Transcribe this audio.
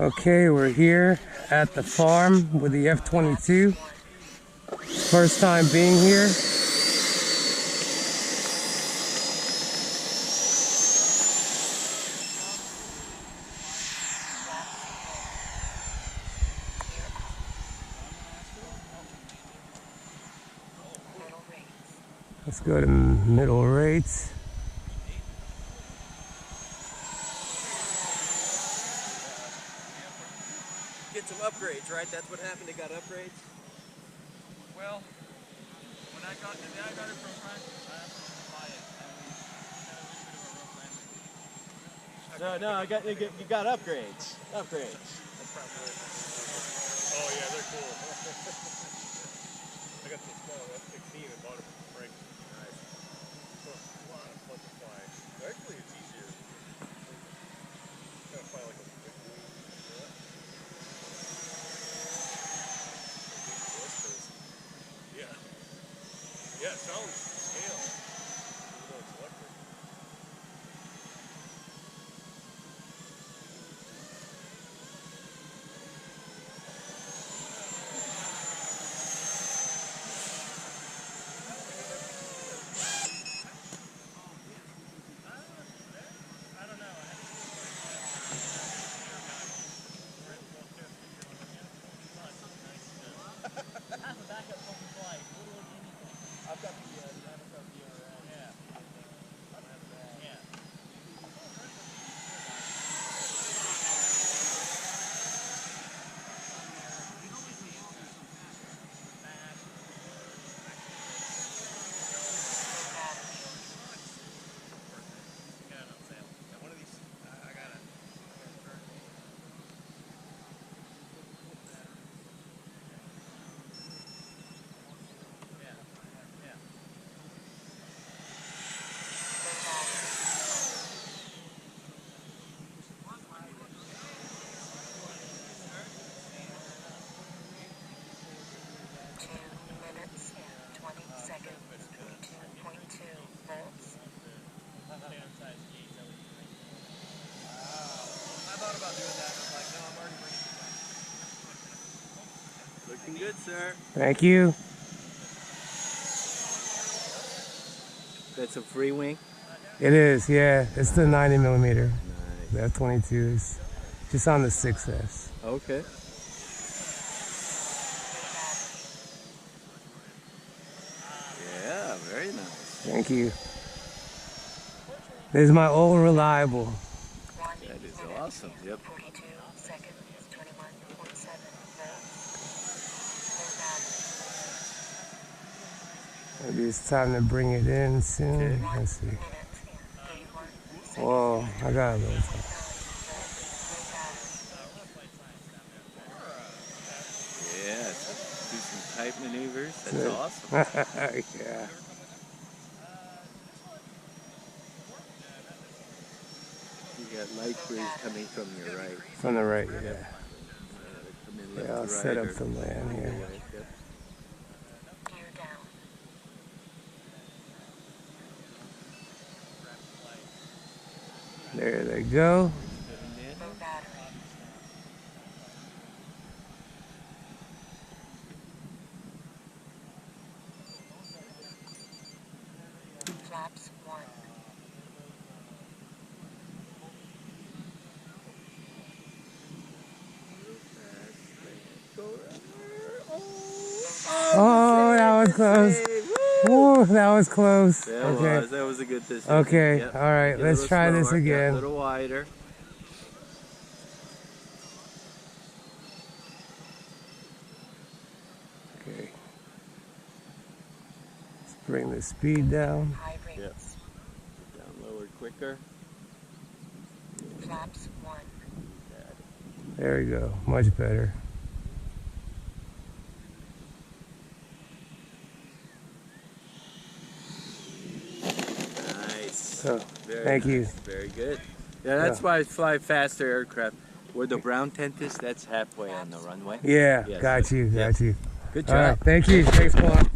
Okay, we're here at the farm with the F-22. First time being here. Let's go to middle rates. Get some upgrades, right? That's what happened. They got upgrades. Well, when I got it from practice, I asked them to buy it, and we had a little bit of a rough landing. No, you got upgrades. Upgrades. Oh yeah, they're cool. I got the small F-16 and bought it from Frank. Nice. So it's a lot of fun to fly. Actually, it's easier. You gotta fly like a big wing. Yeah. Yeah, it sounds scale. Even though it's electric. Looking good, sir. Thank you. That's a Freewing? It is, yeah. It's the 90mm. Nice. The F-22 is just on the 6S. Okay. Yeah, very nice. Thank you. This is my old reliable. That is awesome. Yep. Maybe it's time to bring it in soon. Okay. Let's see. Whoa, I got a little time. Yeah, so do some tight maneuvers. That's Good. awesome. Yeah. You got light breeze coming from your right. From the right, yeah. Come in left Yeah, I'll to set right up the land here. Yep. There they go. Flaps 1. Oh, that was close. Woo, that was close. That was a good distance. Okay, Yep. all right, Get a let's little try this slower, again. A little wider. Okay. Let's bring the speed down. Yep. Down lower quicker. Flaps 1. There we go, much better. So, thank you. Very good. Yeah, that's why I fly faster aircraft. Where the brown tent is, that's halfway on the runway. Yeah, Yes. got you. Good job. All right, thank you. Thanks a lot.